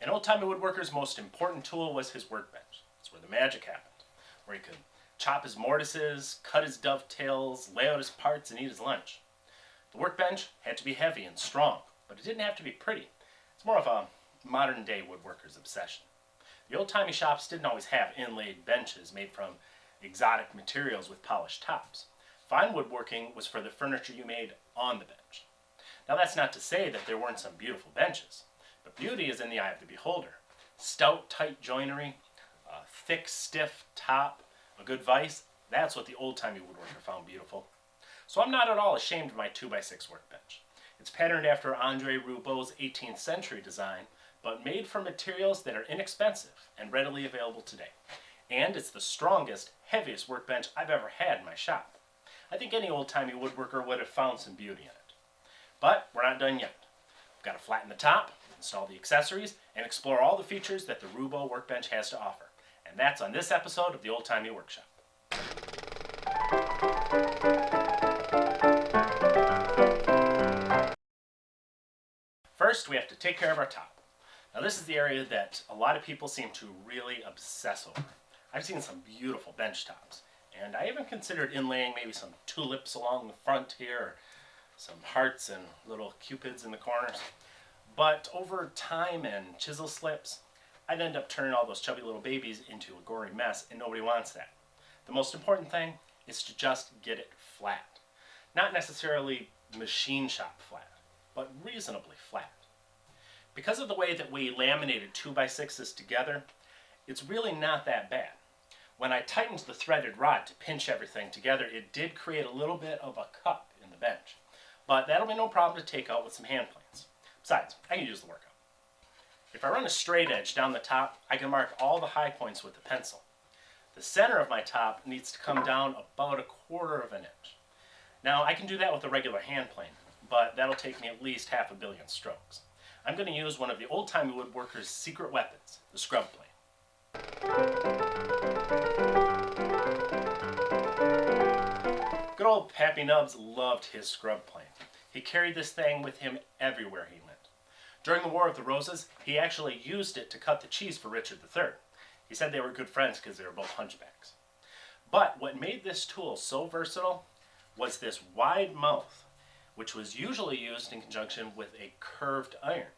An old-timey woodworker's most important tool was his workbench. It's where the magic happened, where he could chop his mortises, cut his dovetails, lay out his parts, and eat his lunch. The workbench had to be heavy and strong, but it didn't have to be pretty. It's more of a modern-day woodworker's obsession. The old-timey shops didn't always have inlaid benches made from exotic materials with polished tops. Fine woodworking was for the furniture you made on the bench. Now that's not to say that there weren't some beautiful benches, but beauty is in the eye of the beholder. Stout, tight joinery, a thick, stiff top, a good vise, that's what the old-timey woodworker found beautiful. So I'm not at all ashamed of my 2x6 workbench. It's patterned after André Roubaud's 18th century design, but made from materials that are inexpensive and readily available today. And it's the strongest, heaviest workbench I've ever had in my shop. I think any old-timey woodworker would have found some beauty in it. But we're not done yet. We've got to flatten the top, install the accessories, and explore all the features that the Roubo Workbench has to offer. And that's on this episode of the Old Timey Workshop. First, we have to take care of our top. Now this is the area that a lot of people seem to really obsess over. I've seen some beautiful bench tops, and I even considered inlaying maybe some tulips along the front here, or some hearts and little cupids in the corners. But over time and chisel slips, I'd end up turning all those chubby little babies into a gory mess, and nobody wants that. The most important thing is to just get it flat. Not necessarily machine shop flat, but reasonably flat. Because of the way that we laminated 2x6s together, it's really not that bad. When I tightened the threaded rod to pinch everything together, it did create a little bit of a cup in the bench. But that'll be no problem to take out with some hand planes. Besides, I can use the workout. If I run a straight edge down the top, I can mark all the high points with a pencil. The center of my top needs to come down about 1/4 inch. Now I can do that with a regular hand plane, but that'll take me at least 500 million strokes. I'm going to use one of the old-timey woodworker's secret weapons, the scrub plane. Good old Pappy Nubs loved his scrub plane. He carried this thing with him everywhere he went. During the War of the Roses, he actually used it to cut the cheese for Richard III. He said they were good friends because they were both hunchbacks. But what made this tool so versatile was this wide mouth, which was usually used in conjunction with a curved iron.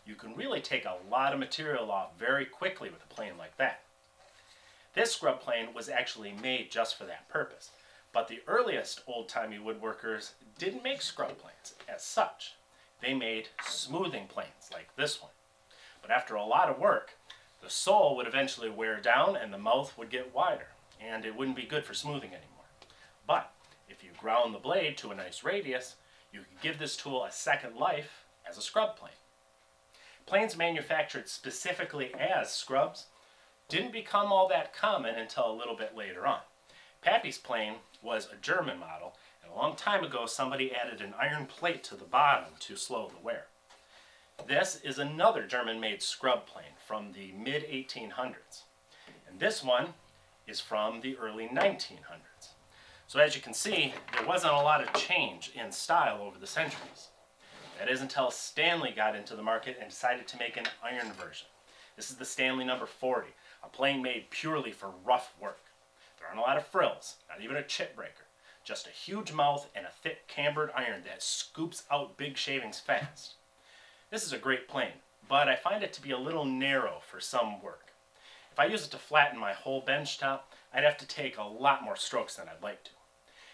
You can really take a lot of material off very quickly with a plane like that. This scrub plane was actually made just for that purpose. But the earliest old-timey woodworkers didn't make scrub planes as such. They made smoothing planes like this one. But after a lot of work, the sole would eventually wear down and the mouth would get wider, and it wouldn't be good for smoothing anymore. But if you ground the blade to a nice radius, you could give this tool a second life as a scrub plane. Planes manufactured specifically as scrubs didn't become all that common until a little bit later on. Pappy's plane was a German model, and a long time ago somebody added an iron plate to the bottom to slow the wear. This is another German-made scrub plane from the mid-1800s, and this one is from the early 1900s. So as you can see, there wasn't a lot of change in style over the centuries. That is until Stanley got into the market and decided to make an iron version. This is the Stanley No. 40, a plane made purely for rough work. There aren't a lot of frills, not even a chip breaker. Just a huge mouth and a thick cambered iron that scoops out big shavings fast. This is a great plane, but I find it to be a little narrow for some work. If I use it to flatten my whole bench top, I'd have to take a lot more strokes than I'd like to.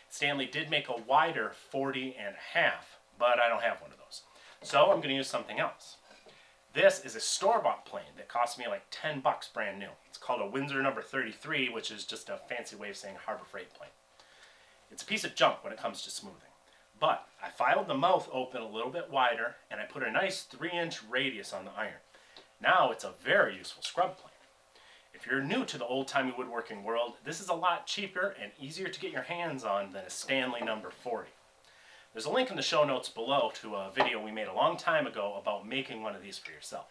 Stanley did make a wider 40.5, but I don't have one of those. So I'm going to use something else. This is a store-bought plane that cost me like $10 brand new. It's called a Windsor No. 33, which is just a fancy way of saying Harbor Freight plane. It's a piece of junk when it comes to smoothing. But I filed the mouth open a little bit wider, and I put a nice 3-inch radius on the iron. Now it's a very useful scrub plane. If you're new to the old-timey woodworking world, this is a lot cheaper and easier to get your hands on than a Stanley No. 40. There's a link in the show notes below to a video we made a long time ago about making one of these for yourself.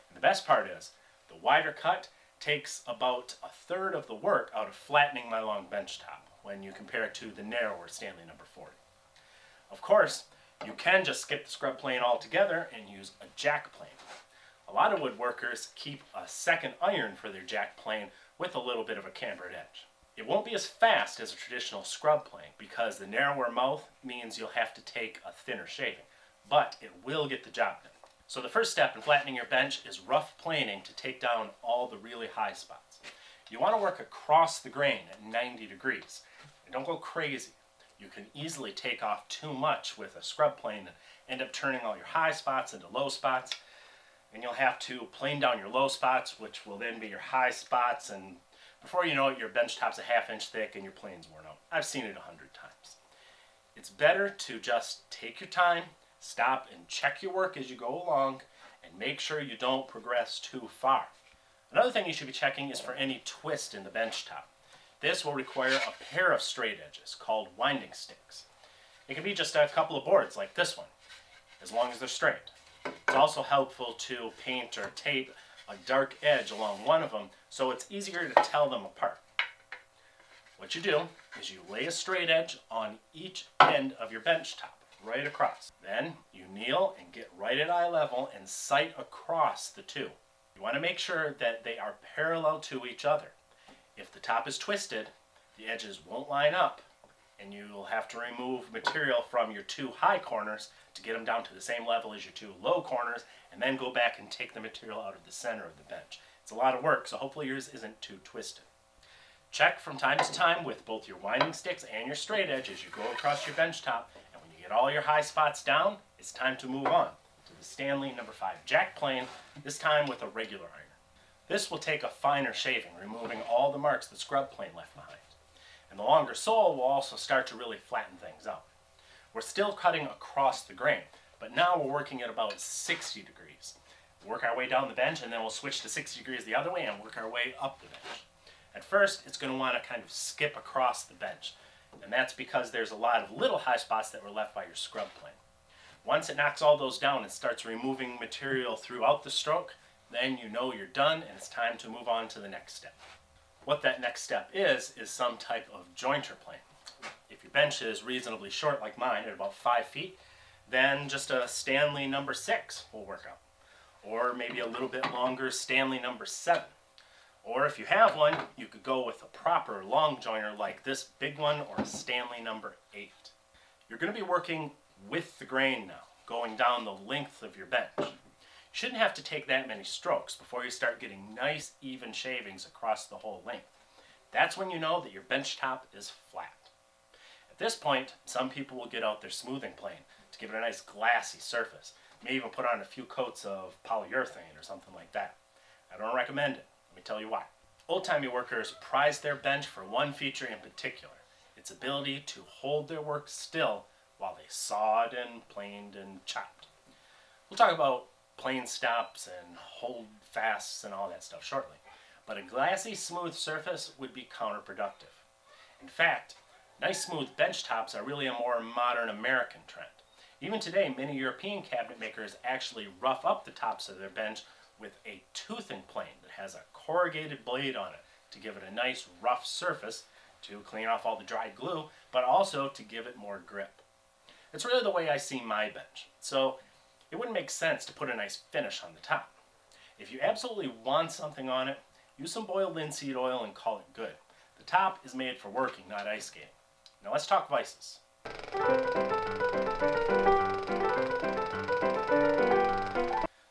And the best part is, the wider cut takes about 1/3 of the work out of flattening my long bench top when you compare it to the narrower Stanley No. 40. Of course, you can just skip the scrub plane altogether and use a jack plane. A A lot of woodworkers keep a second iron for their jack plane with a little bit of a cambered edge. It won't be as fast as a traditional scrub plane because the narrower mouth means you'll have to take a thinner shaving, but it will get the job done. So the first step in flattening your bench is rough planing to take down all the really high spots. You want to work across the grain at 90 degrees. And don't go crazy. You can easily take off too much with a scrub plane and end up turning all your high spots into low spots. And you'll have to plane down your low spots, which will then be your high spots, and before you know it, your bench top's a ½ inch thick and your plane's worn out. I've seen it 100 times. It's better to just take your time, stop and check your work as you go along, and make sure you don't progress too far. Another thing you should be checking is for any twist in the bench top. This will require a pair of straight edges called winding sticks. It can be just a couple of boards like this one, as long as they're straight. It's also helpful to paint or tape a dark edge along one of them so it's easier to tell them apart. What you do is you lay a straight edge on each end of your bench top, right across. Then you kneel and get right at eye level and sight across the two. You want to make sure that they are parallel to each other. If the top is twisted, the edges won't line up, and you will have to remove material from your two high corners to get them down to the same level as your two low corners, and then go back and take the material out of the center of the bench. It's a lot of work, so hopefully yours isn't too twisted. Check from time to time with both your winding sticks and your straight edge as you go across your bench top, and when you get all your high spots down, it's time to move on to the Stanley No. 5 jack plane, this time with a regular iron. This will take a finer shaving, removing all the marks the scrub plane left behind. And the longer sole will also start to really flatten things out. We're still cutting across the grain, but now we're working at about 60 degrees. We'll work our way down the bench, and then we'll switch to 60 degrees the other way and work our way up the bench. At first, it's going to want to kind of skip across the bench, and that's because there's a lot of little high spots that were left by your scrub plane. Once it knocks all those down and starts removing material throughout the stroke, then you know you're done and it's time to move on to the next step. What that next step is some type of jointer plane. If your bench is reasonably short like mine at about 5 feet, then just a Stanley No. 6 will work out. Or maybe a little bit longer Stanley No. 7. Or if you have one, you could go with a proper long joiner like this big one or a Stanley No. 8. You're going to be working with the grain now, going down the length of your bench. You shouldn't have to take that many strokes before you start getting nice even shavings across the whole length. That's when you know that your bench top is flat. At this point, some people will get out their smoothing plane to give it a nice glassy surface. May even put on a few coats of polyurethane or something like that. I don't recommend it. Let me tell you why. Old-timey workers prize their bench for one feature in particular: its ability to hold their work still while they sawed and planed and chopped. We'll talk about plane stops and hold fasts and all that stuff shortly, but a glassy, smooth surface would be counterproductive. In fact, nice smooth bench tops are really a more modern American trend. Even today, many European cabinet makers actually rough up the tops of their bench with a toothing plane that has a corrugated blade on it to give it a nice rough surface to clean off all the dried glue, but also to give it more grip. It's really the way I see my bench, so it wouldn't make sense to put a nice finish on the top. If you absolutely want something on it, use some boiled linseed oil and call it good. The top is made for working, not ice skating. Now let's talk vices.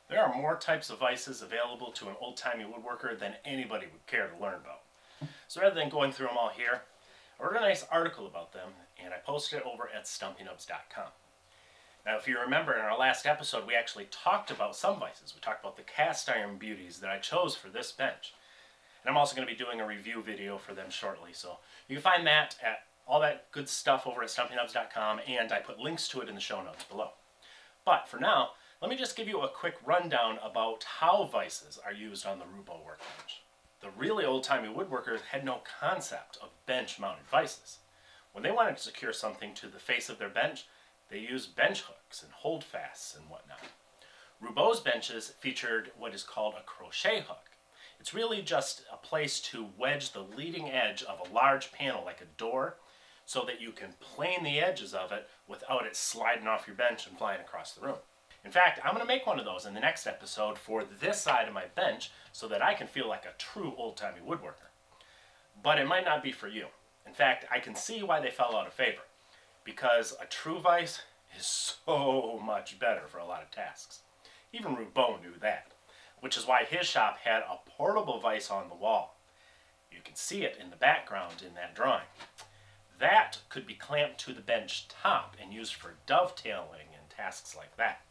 There are more types of vices available to an old-timey woodworker than anybody would care to learn about. So rather than going through them all here, I wrote a nice article about them and I posted it over at stumpynubs.com. Now, if you remember, in our last episode, we actually talked about some vices. We talked about the cast iron beauties that I chose for this bench. And I'm also going to be doing a review video for them shortly. So you can find that at all that good stuff over at stumpynubs.com, and I put links to it in the show notes below. But for now, let me just give you a quick rundown about how vices are used on the Roubo Workbench. The really old-timey woodworkers had no concept of bench-mounted vices. When they wanted to secure something to the face of their bench, they used bench hooks and holdfasts and whatnot. Roubo's benches featured what is called a crochet hook. It's really just a place to wedge the leading edge of a large panel like a door so that you can plane the edges of it without it sliding off your bench and flying across the room. In fact, I'm going to make one of those in the next episode for this side of my bench so that I can feel like a true old-timey woodworker. But it might not be for you. In fact, I can see why they fell out of favor, because a true vise is so much better for a lot of tasks. Even Roubo knew that, which is why his shop had a portable vise on the wall. You can see it in the background in that drawing. That could be clamped to the bench top and used for dovetailing and tasks like that.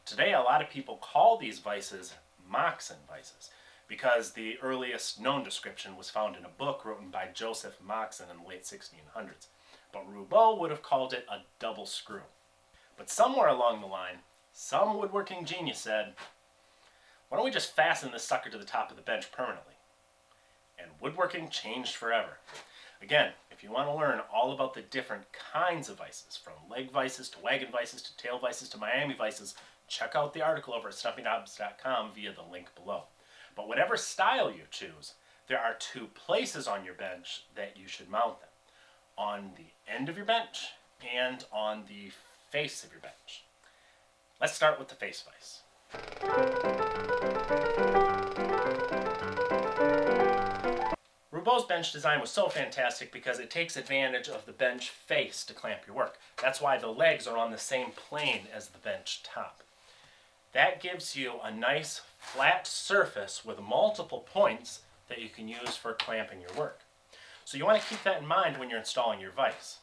Today, a lot of people call these vises Moxon vises because the earliest known description was found in a book written by Joseph Moxon in the late 1600s. But Roubo would have called it a double screw. But somewhere along the line, some woodworking genius said, why don't we just fasten this sucker to the top of the bench permanently? And woodworking changed forever. Again, if you want to learn all about the different kinds of vises, from leg vises to wagon vises to tail vises to Miami vises, check out the article over at stumpynubs.com via the link below. But whatever style you choose, there are two places on your bench that you should mount them. On the end of your bench and on the face of your bench. Let's start with the face vise. Roubo's bench design was so fantastic because it takes advantage of the bench face to clamp your work. That's why the legs are on the same plane as the bench top. That gives you a nice flat surface with multiple points that you can use for clamping your work. So you want to keep that in mind when you're installing your vise.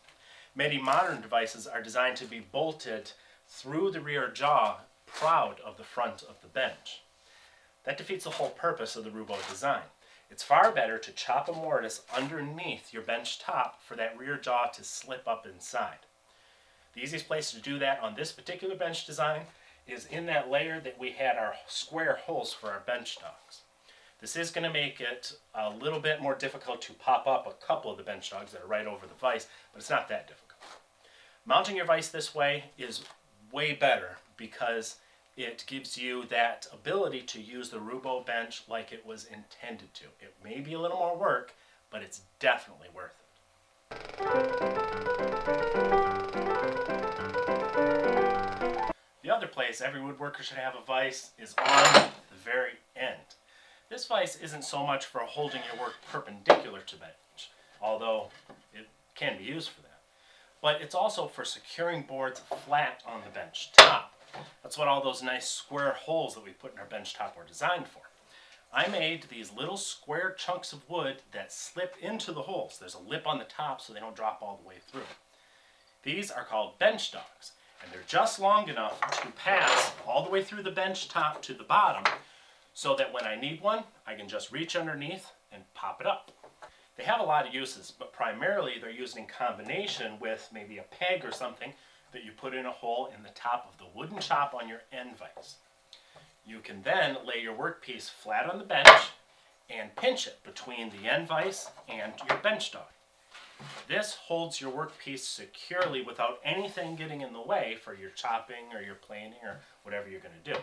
Many modern devices are designed to be bolted through the rear jaw proud of the front of the bench. That defeats the whole purpose of the Roubo design. It's far better to chop a mortise underneath your bench top for that rear jaw to slip up inside. The easiest place to do that on this particular bench design is in that layer that we had our square holes for our bench dogs. This is going to make it a little bit more difficult to pop up a couple of the bench dogs that are right over the vise, but it's not that difficult. Mounting your vise this way is way better because it gives you that ability to use the Roubo bench like it was intended to. It may be a little more work, but it's definitely worth it. The other place every woodworker should have a vise is on the very end. This vise isn't so much for holding your work perpendicular to the bench, although it can be used for that. But it's also for securing boards flat on the bench top. That's what all those nice square holes that we put in our bench top were designed for. I made these little square chunks of wood that slip into the holes. There's a lip on the top so they don't drop all the way through. These are called bench dogs, and they're just long enough to pass all the way through the bench top to the bottom so that when I need one, I can just reach underneath and pop it up. They have a lot of uses, but primarily they're used in combination with maybe a peg or something that you put in a hole in the top of the wooden chop on your end vise. You can then lay your workpiece flat on the bench and pinch it between the end vise and your bench dog. This holds your workpiece securely without anything getting in the way for your chopping or your planing or whatever you're going to do.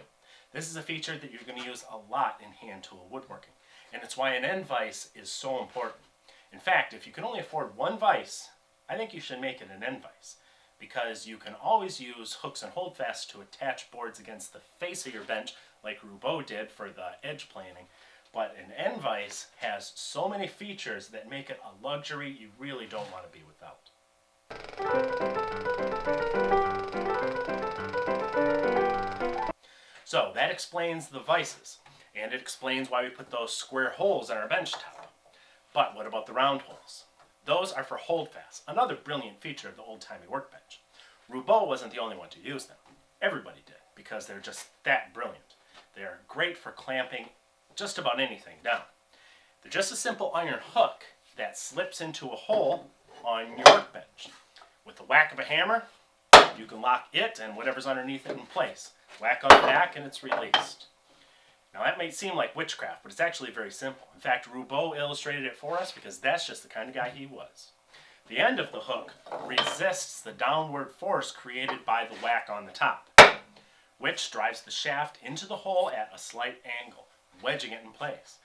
This is a feature that you're going to use a lot in hand tool woodworking, and it's why an end vise is so important. In fact, if you can only afford one vise, I think you should make it an end vise, because you can always use hooks and holdfasts to attach boards against the face of your bench like Roubo did for the edge planing. But an end vise has so many features that make it a luxury you really don't want to be without. So that explains the vises, and it explains why we put those square holes in our bench top. But what about the round holes? Those are for holdfasts, another brilliant feature of the old-timey workbench. Roubo wasn't the only one to use them. Everybody did, because they're just that brilliant. They're great for clamping just about anything down. They're just a simple iron hook that slips into a hole on your workbench. With the whack of a hammer, you can lock it and whatever's underneath it in place. Whack on the back and it's released. Now that may seem like witchcraft, but it's actually very simple. In fact, Roubo illustrated it for us because that's just the kind of guy he was. The end of the hook resists the downward force created by the whack on the top, which drives the shaft into the hole at a slight angle, wedging it in place.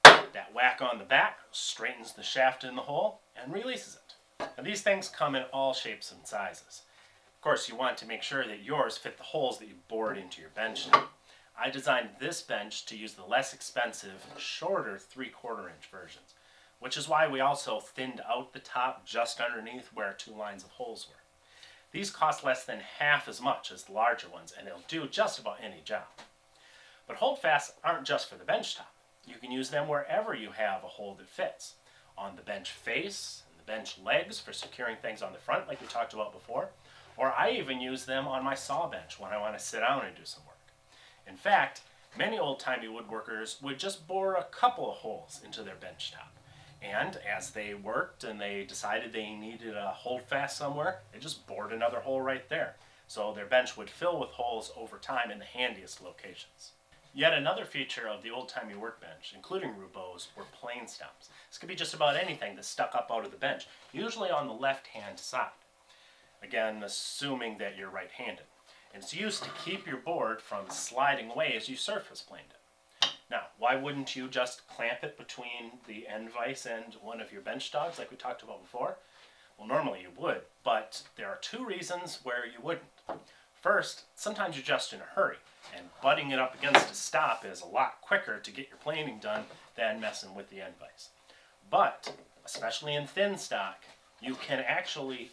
That whack on the back straightens the shaft in the hole and releases it. And these things come in all shapes and sizes. Of course, you want to make sure that yours fit the holes that you bored into your bench now. I designed this bench to use the less expensive, shorter 3/4 inch versions, which is why we also thinned out the top just underneath where 2 lines of holes were. These cost less than half as much as the larger ones, and they'll do just about any job. But holdfasts aren't just for the bench top. You can use them wherever you have a hole that fits. On the bench face, and the bench legs for securing things on the front like we talked about before, or I even use them on my saw bench when I want to sit down and do some work. In fact, many old-timey woodworkers would just bore a couple of holes into their bench top. And as they worked and they decided they needed a holdfast somewhere, they just bored another hole right there. So their bench would fill with holes over time in the handiest locations. Yet another feature of the old-timey workbench, including Roubo's, were plane stumps. This could be just about anything that stuck up out of the bench, usually on the left-hand side. Again, assuming that you're right-handed. And it's used to keep your board from sliding away as you surface planed it. Now, why wouldn't you just clamp it between the end vise and one of your bench dogs like we talked about before? Well, normally you would, but there are 2 reasons where you wouldn't. First, sometimes you're just in a hurry, and butting it up against a stop is a lot quicker to get your planing done than messing with the end vise. But, especially in thin stock, you can actually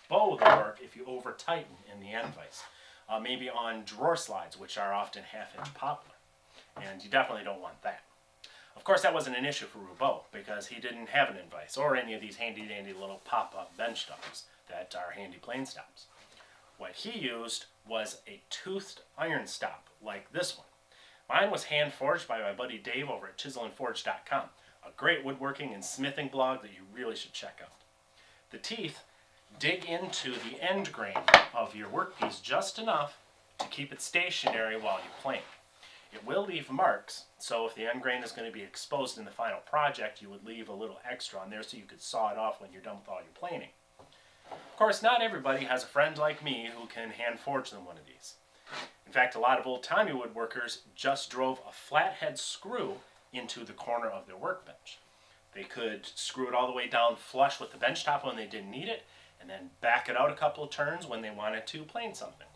bow the work if you over tighten in the end vise. Maybe on drawer slides, which are often 1/2 inch poplar. And you definitely don't want that. Of course, that wasn't an issue for Roubo, because he didn't have an end vise or any of these handy dandy little pop-up bench dogs that are handy plane stops. What he used was a toothed iron stop, like this one. Mine was hand forged by my buddy Dave over at chiselandforge.com, a great woodworking and smithing blog that you really should check out. The teeth dig into the end grain of your workpiece just enough to keep it stationary while you plane. It will leave marks, so if the end grain is going to be exposed in the final project, you would leave a little extra on there so you could saw it off when you're done with all your planing. Of course, not everybody has a friend like me who can hand forge them one of these. In fact, a lot of old-timey woodworkers just drove a flathead screw into the corner of their workbench. They could screw it all the way down flush with the bench top when they didn't need it, and then back it out a couple of turns when they wanted to plane something.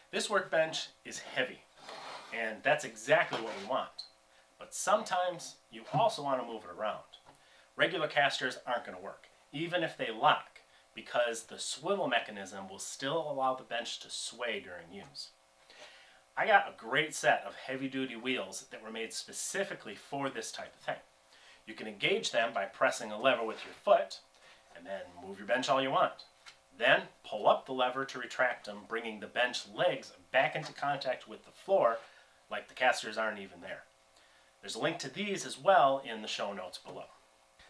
This workbench is heavy, and that's exactly what we want. But sometimes you also want to move it around. Regular casters aren't going to work, even if they lock, because the swivel mechanism will still allow the bench to sway during use. I got a great set of heavy-duty wheels that were made specifically for this type of thing. You can engage them by pressing a lever with your foot, and then move your bench all you want. Then pull up the lever to retract them, bringing the bench legs back into contact with the floor like the casters aren't even there. There's a link to these as well in the show notes below.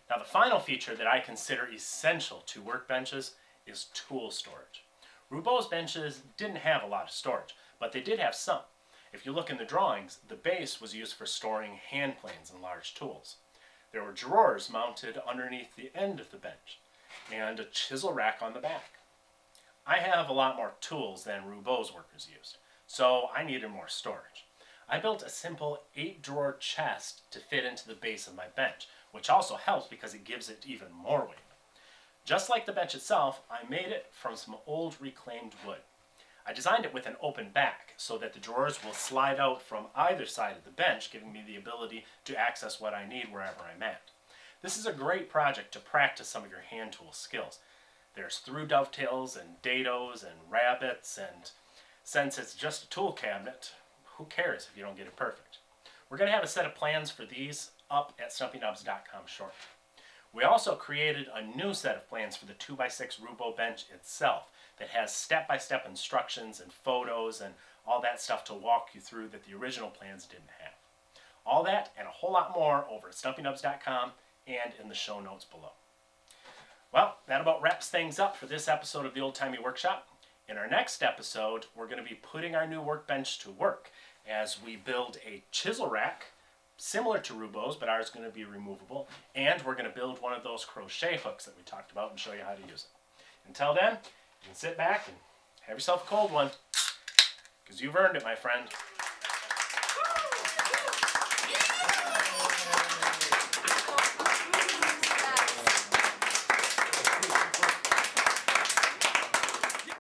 Now, the final feature that I consider essential to workbenches is tool storage. Roubo's benches didn't have a lot of storage, but they did have some. If you look in the drawings, the base was used for storing hand planes and large tools. There were drawers mounted underneath the end of the bench, and a chisel rack on the back. I have a lot more tools than Roubo's workers used, so I needed more storage. I built a simple 8-drawer chest to fit into the base of my bench, which also helps because it gives it even more weight. Just like the bench itself, I made it from some old reclaimed wood. I designed it with an open back so that the drawers will slide out from either side of the bench, giving me the ability to access what I need wherever I'm at. This is a great project to practice some of your hand tool skills. There's through dovetails and dados and rabbets, and since it's just a tool cabinet, who cares if you don't get it perfect? We're going to have a set of plans for these up at stumpynubs.com shortly. We also created a new set of plans for the 2x6 Roubo bench itself that has step-by-step instructions and photos and all that stuff to walk you through that the original plans didn't have. All that and a whole lot more over at stumpynubs.com and in the show notes below. Well, that about wraps things up for this episode of the Old Timey Workshop. In our next episode, we're going to be putting our new workbench to work as we build a chisel rack similar to Roubo's, but ours is going to be removable, and we're going to build one of those crochet hooks that we talked about and show you how to use it. Until then, you can sit back and have yourself a cold one, because you've earned it, my friend.